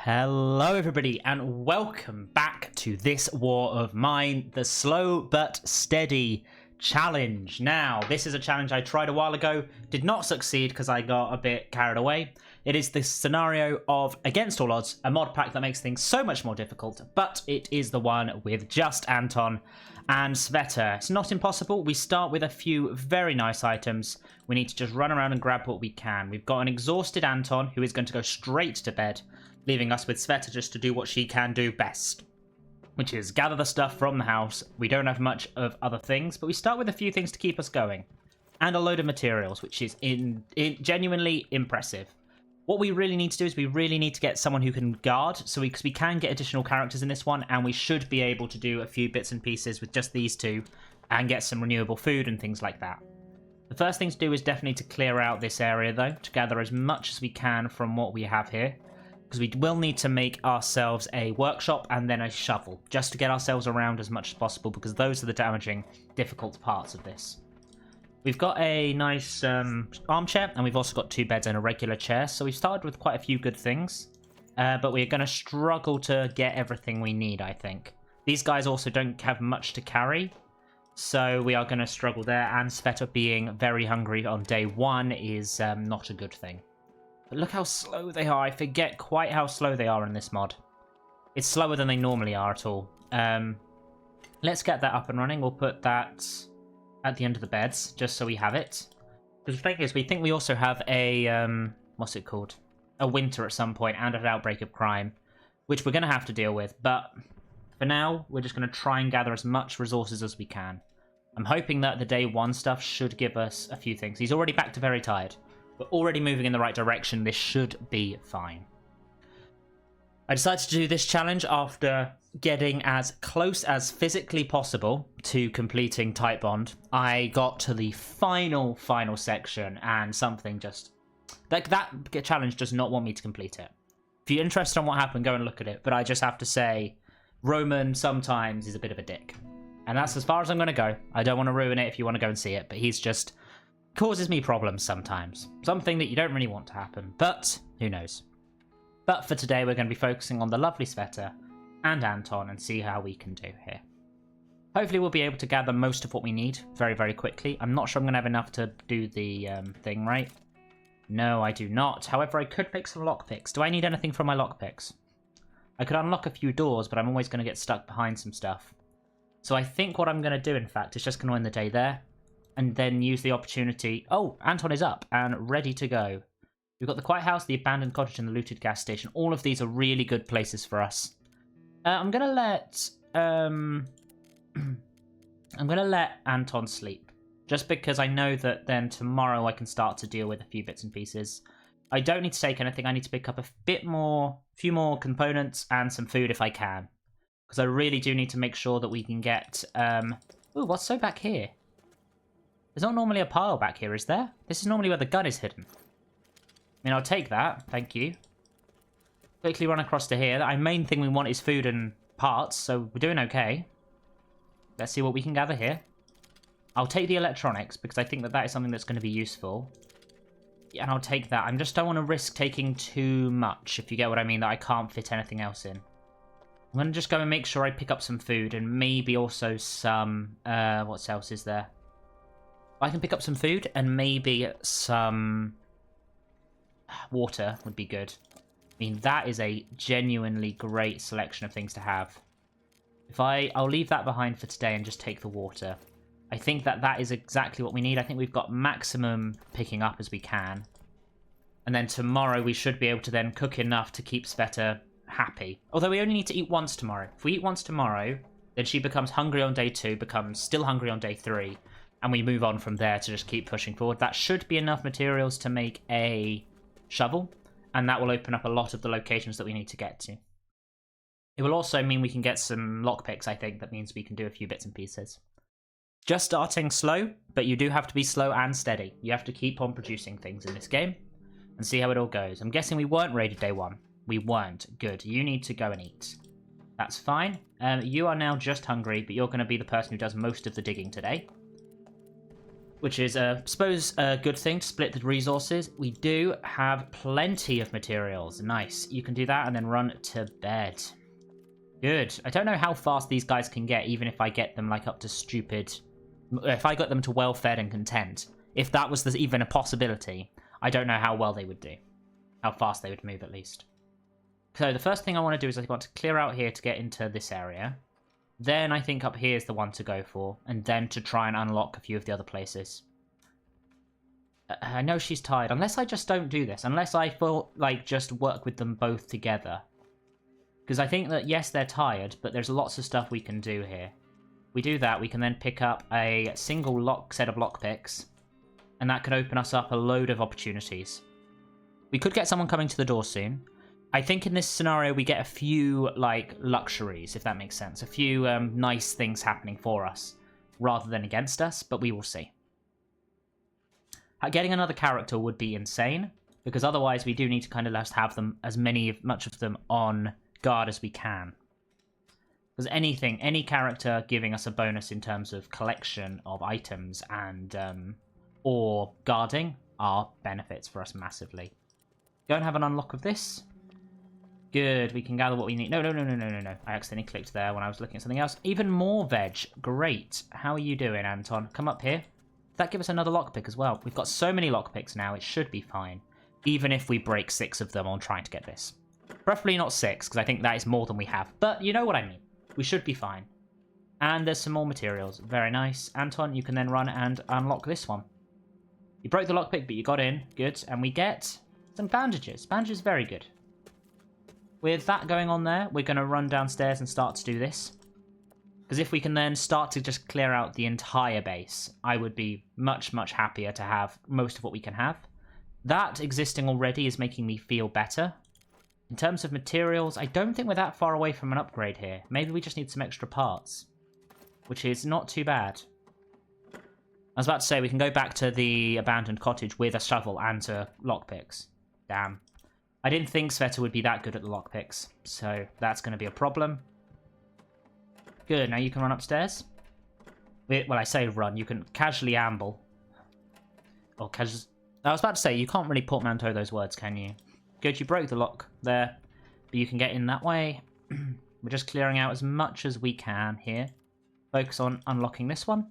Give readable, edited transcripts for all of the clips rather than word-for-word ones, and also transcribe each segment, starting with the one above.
Hello everybody and welcome back to this war of mine, the slow but steady challenge. Now, this is a challenge I tried a while ago, did not succeed because I got a bit carried away. It is this scenario of, against all odds, a mod pack that makes things so much more difficult, but it is the one with just Anton and Cveta. It's not impossible. We start with a few very nice items. We need to just run around and grab what we can. We've got an exhausted Anton who is going to go straight to bed, leaving us with Cveta just to do what she can do best, which is gather the stuff from the house. We don't have much of other things, but we start with a few things to keep us going, and a load of materials, which is genuinely impressive. What we really need to do is we really need to get someone who can guard, because we can get additional characters in this one, and we should be able to do a few bits and pieces with just these two, and get some renewable food and things like that. The first thing to do is definitely to clear out this area, though, to gather as much as we can from what we have here, because we will need to make ourselves a workshop and then a shovel, just to get ourselves around as much as possible, because those are the damaging, difficult parts of this. We've got a nice armchair, and we've also got two beds and a regular chair, so we've started with quite a few good things, but we're going to struggle to get everything we need, I think. These guys also don't have much to carry, so we are going to struggle there, and Cveta being very hungry on day one is not a good thing. But look how slow they are. I forget quite how slow they are in this mod. It's slower than they normally are at all. Let's get that up and running. We'll put that at the end of the beds, just so we have it. Because the thing is, we think we also have a, what's it called? A winter at some point and an outbreak of crime, which we're going to have to deal with. But for now, we're just going to try and gather as much resources as we can. I'm hoping that the day one stuff should give us a few things. He's already back to very tired. We're already moving in the right direction. This should be fine. I decided to do this challenge after getting as close as physically possible to completing Type Bond. I got to the final section and something just... That challenge does not want me to complete it. If you're interested in what happened, go and look at it. But I just have to say, Roman sometimes is a bit of a dick. And that's as far as I'm going to go. I don't want to ruin it if you want to go and see it, but he's just... causes me problems sometimes. Something that you don't really want to happen, but who knows. But for today, we're going to be focusing on the lovely Cveta and Anton and see how we can do here. Hopefully, we'll be able to gather most of what we need very, very quickly. I'm not sure I'm going to have enough to do the thing, right? No, I do not. However, I could make some lockpicks. Do I need anything from my lockpicks? I could unlock a few doors, but I'm always going to get stuck behind some stuff. So I think what I'm going to do, in fact, is just going to end the day there. And then use the opportunity... Oh, Anton is up and ready to go. We've got the quiet house, the abandoned cottage, and the looted gas station. All of these are really good places for us. I'm going to let... I'm going to let Anton sleep. Just because I know that then tomorrow I can start to deal with a few bits and pieces. I don't need to take anything. I need to pick up a few more components and some food if I can. Because I really do need to make sure that we can get... Ooh, what's so back here? There's not normally a pile back here, is there? This is normally where the gun is hidden. I mean, I'll take that. Thank you. Quickly run across to here. Our main thing we want is food and parts, so we're doing okay. Let's see what we can gather here. I'll take the electronics, because I think that that is something that's going to be useful. Yeah, and I'll take that. I just don't want to risk taking too much, if you get what I mean, that I can't fit anything else in. I'm going to just go and make sure I pick up some food, and maybe also some... what else is there? I can pick up some food and maybe some water would be good. I mean, that is a genuinely great selection of things to have. I'll leave that behind for today and just take the water. I think that is exactly what we need. I think we've got maximum picking up as we can. And then tomorrow we should be able to then cook enough to keep Cveta happy. Although we only need to eat once tomorrow. If we eat once tomorrow, then she becomes hungry on day 2, becomes still hungry on day 3. And we move on from there to just keep pushing forward. That should be enough materials to make a shovel. And that will open up a lot of the locations that we need to get to. It will also mean we can get some lockpicks, I think. That means we can do a few bits and pieces. Just starting slow, but you do have to be slow and steady. You have to keep on producing things in this game. And see how it all goes. I'm guessing we weren't raided day 1. We weren't. Good. You need to go and eat. That's fine. You are now just hungry, but you're going to be the person who does most of the digging today. which is, I suppose, a good thing to split the resources. We do have plenty of materials. Nice. You can do that and then run to bed. Good. I don't know how fast these guys can get, even if I get them, like, up to stupid... If I got them to well-fed and content. If that was even a possibility, I don't know how well they would do. How fast they would move, at least. So the first thing I want to do is I want to clear out here to get into this area. Then I think up here is the one to go for. And then to try and unlock a few of the other places. I know she's tired. Unless I just don't do this. Unless I feel like just work with them both together. Because I think that, yes, they're tired, but there's lots of stuff we can do here. We do that, we can then pick up a single set of lockpicks, and that could open us up a load of opportunities. We could get someone coming to the door soon. I think in this scenario we get a few, like, luxuries, if that makes sense. A few nice things happening for us, rather than against us, but we will see. Getting another character would be insane, because otherwise we do need to kind of just have them, much of them on guard as we can. Because any character giving us a bonus in terms of collection of items and or guarding are benefits for us massively. Go and have an unlock of this. Good, we can gather what we need. No. I accidentally clicked there when I was looking at something else. Even more veg. Great. How are you doing, Anton? Come up here. That give us another lockpick as well. We've got so many lockpicks now, it should be fine. Even if we break 6 of them on trying to get this. Preferably not 6, because I think that is more than we have. But you know what I mean. We should be fine. And there's some more materials. Very nice. Anton, you can then run and unlock this one. You broke the lockpick, but you got in. Good. And we get some bandages. Bandages, very good. With that going on there, we're going to run downstairs and start to do this. Because if we can then start to just clear out the entire base, I would be much, much happier to have most of what we can have. That existing already is making me feel better. In terms of materials, I don't think we're that far away from an upgrade here. Maybe we just need some extra parts, which is not too bad. I was about to say, we can go back to the abandoned cottage with a shovel and to lockpicks. Damn. I didn't think Cveta would be that good at the lockpicks, so that's going to be a problem. Good, now you can run upstairs. Well, I say run, you can casually amble. Or casually... I was about to say, you can't really portmanteau those words, can you? Good, you broke the lock there, but you can get in that way. We're just clearing out as much as we can here. Focus on unlocking this one.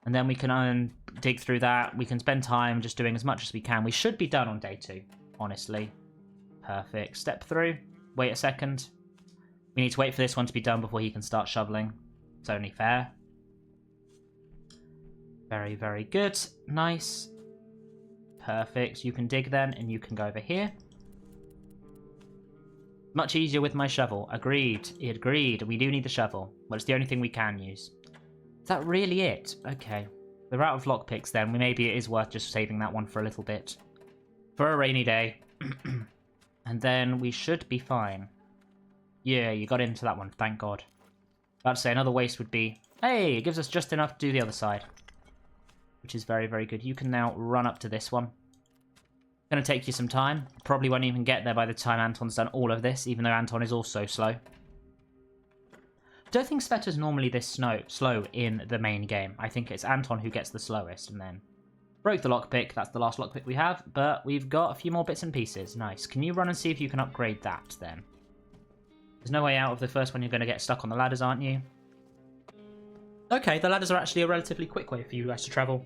And then we can dig through that. We can spend time just doing as much as we can. We should be done on day 2, honestly. Perfect. Step through. Wait a second. We need to wait for this one to be done before he can start shoveling. It's only fair. Very, very good. Nice. Perfect. You can dig then, and you can go over here. Much easier with my shovel. Agreed. Agreed. We do need the shovel. Well, it's the only thing we can use. Is that really it? Okay. We're out of lockpicks then. Maybe it is worth just saving that one for a little bit. For a rainy day. And then we should be fine. Yeah, you got into that one. Thank God. About to say, another waste would be... Hey, it gives us just enough to do the other side. Which is very, very good. You can now run up to this one. Going to take you some time. Probably won't even get there by the time Anton's done all of this, even though Anton is also slow. I don't think Cveta's normally this slow in the main game. I think it's Anton who gets the slowest, and then... Broke the lockpick. That's the last lockpick we have, but we've got a few more bits and pieces. Nice. Can you run and see if you can upgrade that, then? There's no way out of the first one. You're going to get stuck on the ladders, aren't you? Okay, the ladders are actually a relatively quick way for you guys to travel.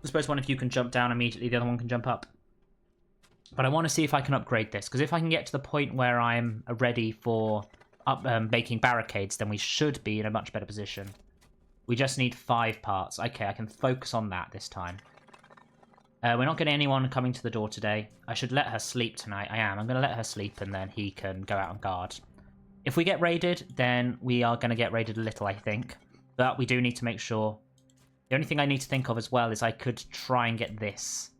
I suppose one of you can jump down immediately, the other one can jump up. But I want to see if I can upgrade this, because if I can get to the point where I'm ready for making barricades, then we should be in a much better position. We just need 5 parts. Okay, I can focus on that this time. We're not getting anyone coming to the door today. I should let her sleep tonight. I am. I'm going to let her sleep, and then he can go out on guard. If we get raided, then we are going to get raided a little, I think. But we do need to make sure. The only thing I need to think of as well is I could try and get this.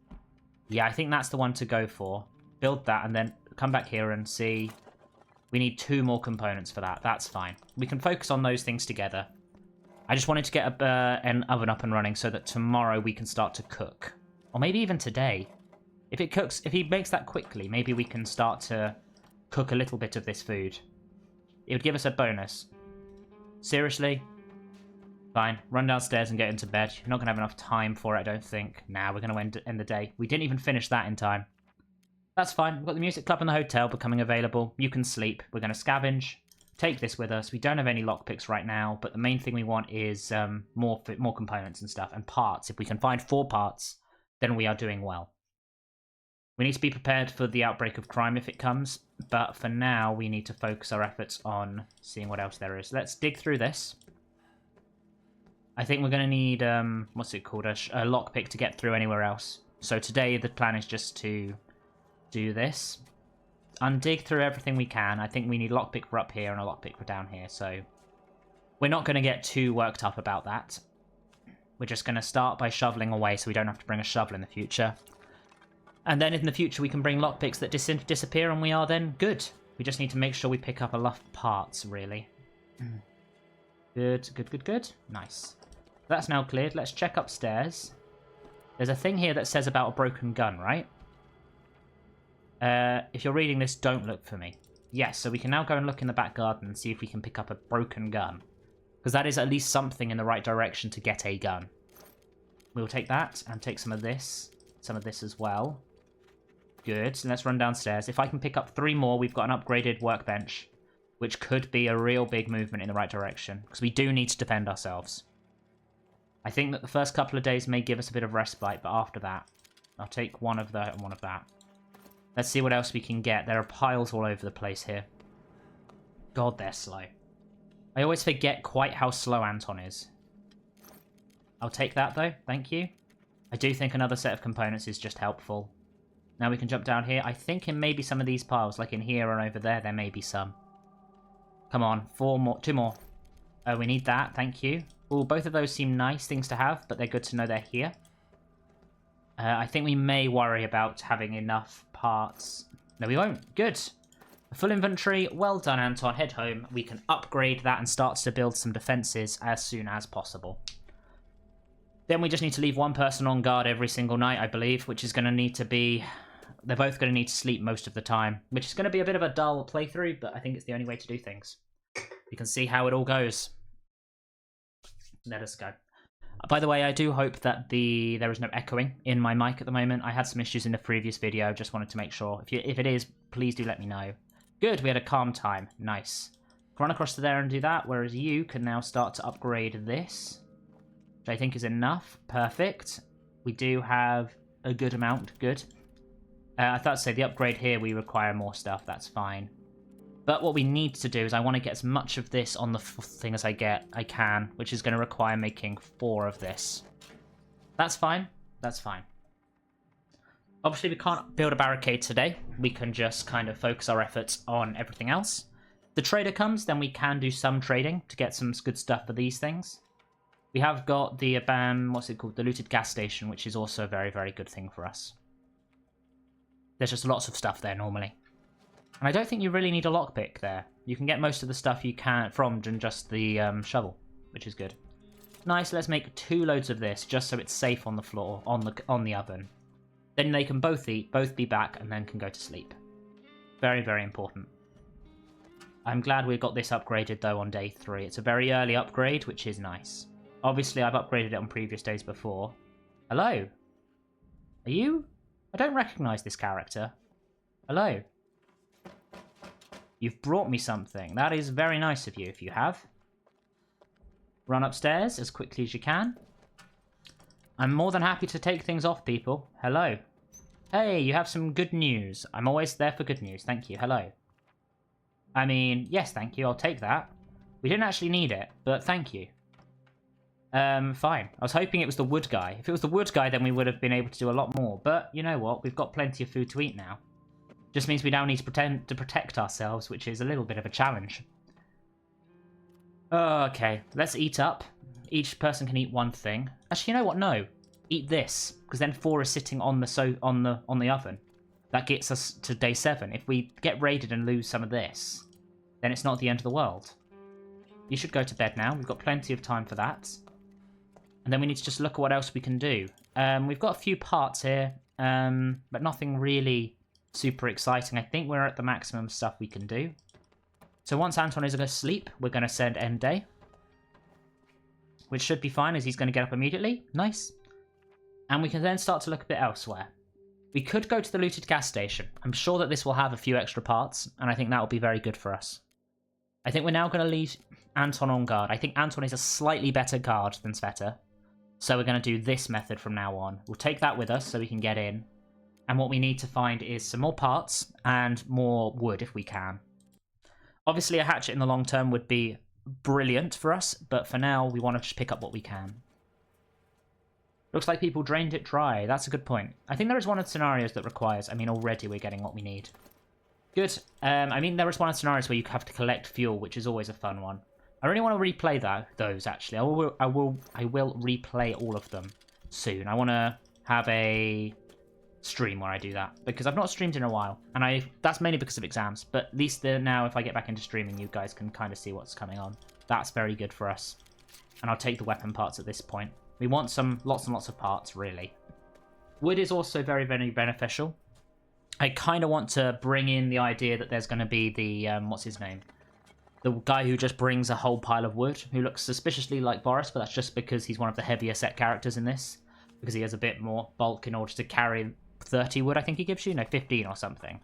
Yeah, I think that's the one to go for. Build that and then come back here and see. We need 2 more components for that. That's fine. We can focus on those things together. I just wanted to get an oven up and running so that tomorrow we can start to cook. Or maybe even today. If it cooks, if he makes that quickly, maybe we can start to cook a little bit of this food. It would give us a bonus. Seriously? Fine. Run downstairs and get into bed. You're not going to have enough time for it, I don't think. Nah, we're going to end the day. We didn't even finish that in time. That's fine. We've got the music club in the hotel becoming available. You can sleep. We're going to scavenge. Take this with us. We don't have any lockpicks right now, but the main thing we want is more components and stuff, and parts. If we can find 4 parts, then we are doing well. We need to be prepared for the outbreak of crime if it comes, but for now, we need to focus our efforts on seeing what else there is. Let's dig through this. I think we're going to need, what's it called, a lockpick to get through anywhere else. So today, the plan is just to do this. Undig through everything we can. I think we need a lockpick for up here and a lockpick for down here, so we're not going to get too worked up about that. We're just going to start by shoveling away so we don't have to bring a shovel in the future. And then in the future we can bring lockpicks that disappear and we are then good. We just need to make sure we pick up enough parts, really. Good, good, good, good. Nice. That's now cleared. Let's check upstairs. There's a thing here that says about a broken gun, right? If you're reading this, don't look for me. Yes, so we can now go and look in the back garden and see if we can pick up a broken gun. Because that is at least something in the right direction to get a gun. We'll take that and take some of this as well. Good, so let's run downstairs. If I can pick up 3 more, we've got an upgraded workbench, which could be a real big movement in the right direction, because we do need to defend ourselves. I think that the first couple of days may give us a bit of respite, but after that, I'll take one of that and one of that. Let's see what else we can get. There are piles all over the place here. God, they're slow. I always forget quite how slow Anton is. I'll take that, though. Thank you. I do think another set of components is just helpful. Now we can jump down here. I think in maybe some of these piles, like in here or over there, there may be some. Come on. 4 more. 2 more. Oh, we need that. Thank you. Oh, both of those seem nice things to have, but they're good to know they're here. I think we may worry about having enough parts. No, we won't. Good. A full inventory. Well done, Anton. Head home. We can upgrade that and start to build some defenses as soon as possible. Then we just need to leave one person on guard every single night, I believe, which is going to need to be... They're both going to need to sleep most of the time, which is going to be a bit of a dull playthrough, but I think it's the only way to do things. You can see how it all goes. Let us go. By the way, I do hope that there is no echoing in my mic at the moment. I had some issues in the previous video. Just wanted to make sure. If it is, please do let me know. Good, we had a calm time. Nice. Run across to there and do that, whereas you can now start to upgrade this, which I think is enough. Perfect. We do have a good amount. Good. I thought to say the upgrade here, we require more stuff. That's fine. But what we need to do is I want to get as much of this on the thing as I can, which is going to require making 4 of this. That's fine. That's fine. Obviously, we can't build a barricade today. We can just kind of focus our efforts on everything else. If the trader comes, then we can do some trading to get some good stuff for these things. We have got the, what's it called? The looted gas station, which is also a very, very good thing for us. There's just lots of stuff there normally. And I don't think you really need a lockpick there. You can get most of the stuff you can from just the shovel, which is good. Nice, let's make 2 loads of this, just so it's safe on the floor, on the oven. Then they can both eat, both be back, and then can go to sleep. Very, very important. I'm glad we got this upgraded, though, on day 3. It's a very early upgrade, which is nice. Obviously, I've upgraded it on previous days before. Hello? Are you? I don't recognise this character. Hello? You've brought me something. That is very nice of you, if you have. Run upstairs as quickly as you can. I'm more than happy to take things off, people. Hello. Hey, you have some good news. I'm always there for good news. Thank you. Hello. I mean, yes, thank you. I'll take that. We didn't actually need it, but thank you. Fine. I was hoping it was the wood guy. If it was the wood guy, then we would have been able to do a lot more. But you know what? We've got plenty of food to eat now. Just means we now need to protect ourselves, which is a little bit of a challenge. Okay, let's eat up. Each person can eat 1 thing. Actually, you know what? No, eat this, because then 4 is sitting on the oven. That gets us to day 7. If we get raided and lose some of this, then it's not the end of the world. You should go to bed now. We've got plenty of time for that. And then we need to just look at what else we can do. We've got a few parts here, but nothing really super exciting. I think we're at the maximum stuff we can do. So once Anton is asleep, we're going to send end day. which should be fine as he's going to get up immediately. Nice. And we can then start to look a bit elsewhere. We could go to the looted gas station. I'm sure that this will have a few extra parts, and I think that will be very good for us. I think we're now going to leave Anton on guard. I think Anton is a slightly better guard than Cveta. So we're going to do this method from now on. We'll take that with us so we can get in. And what we need to find is some more parts and more wood if we can. Obviously, a hatchet in the long term would be brilliant for us, but for now, we want to just pick up what we can. Looks like people drained it dry. That's a good point. I think there is one of the scenarios that requires... I mean, already we're getting what we need. Good. I mean, there is one of the scenarios where you have to collect fuel, which is always a fun one. I really want to replay those, actually. I will replay all of them soon. I want to have a stream where I do that, because I've not streamed in a while, and that's mainly because of exams, but at least now if I get back into streaming, you guys can kind of see what's coming on. That's very good for us. And I'll take the weapon parts at this point. We want lots and lots of parts, really. Wood is also very, very beneficial. I kind of want to bring in the idea that there's going to be the, what's his name? The guy who just brings a whole pile of wood, who looks suspiciously like Boris, but that's just because he's one of the heavier set characters in this, because he has a bit more bulk in order to carry 30 wood, I think he gives you? No, 15 or something.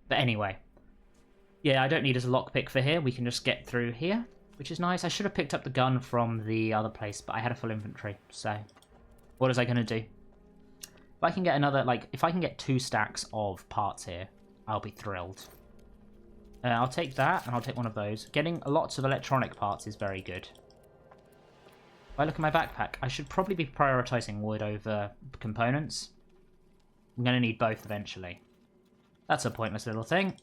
But anyway. Yeah, I don't need as a lockpick for here. We can just get through here, which is nice. I should have picked up the gun from the other place, but I had a full inventory, so what was I going to do? If I can get another, if I can get 2 stacks of parts here, I'll be thrilled. I'll take that, and I'll take one of those. Getting lots of electronic parts is very good. If I look at my backpack, I should probably be prioritizing wood over components. I'm going to need both eventually. That's a pointless little thing.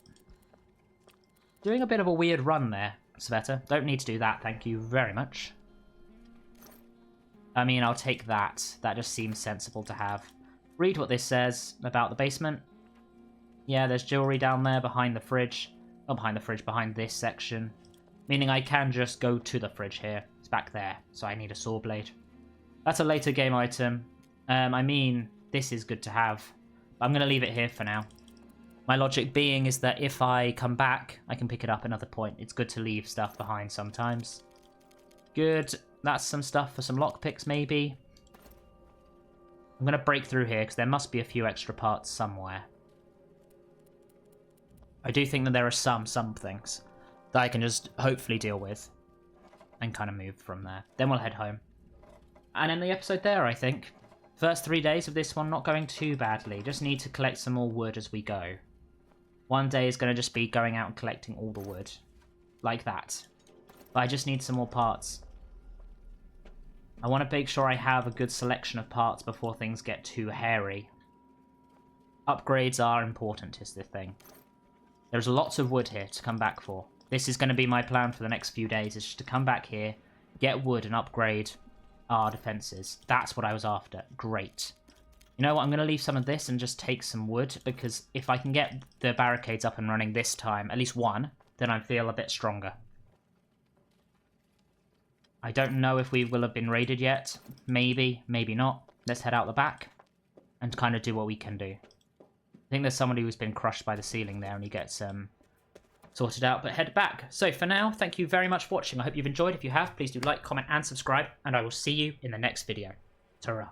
Doing a bit of a weird run there, Cveta. Don't need to do that, thank you very much. I mean, I'll take that. That just seems sensible to have. Read what this says about the basement. Yeah, there's jewelry down there behind the fridge. Not behind the fridge, behind this section. Meaning I can just go to the fridge here. It's back there, so I need a saw blade. That's a later game item. I mean, this is good to have. I'm going to leave it here for now. My logic being is that if I come back, I can pick it up another point. It's good to leave stuff behind sometimes. Good. That's some stuff for some lockpicks, maybe. I'm going to break through here, because there must be a few extra parts somewhere. I do think that there are some things that I can just hopefully deal with and kind of move from there. Then we'll head home. And end the episode there, I think. First 3 days of this one not going too badly. Just need to collect some more wood as we go. One day is going to just be going out and collecting all the wood. Like that. But I just need some more parts. I want to make sure I have a good selection of parts before things get too hairy. Upgrades are important is the thing. There's lots of wood here to come back for. This is going to be my plan for the next few days, is just to come back here, get wood and upgrade our defenses. That's what I was after. Great. You know what? I'm going to leave some of this and just take some wood, because if I can get the barricades up and running this time, at least one, then I feel a bit stronger. I don't know if we will have been raided yet. Maybe, maybe not. Let's head out the back and kind of do what we can do. I think there's somebody who's been crushed by the ceiling there and he gets sorted out, but head back. So for now, thank you very much for watching. I hope you've enjoyed. If you have, please do like, comment, and subscribe, and I will see you in the next video. Ta-ra.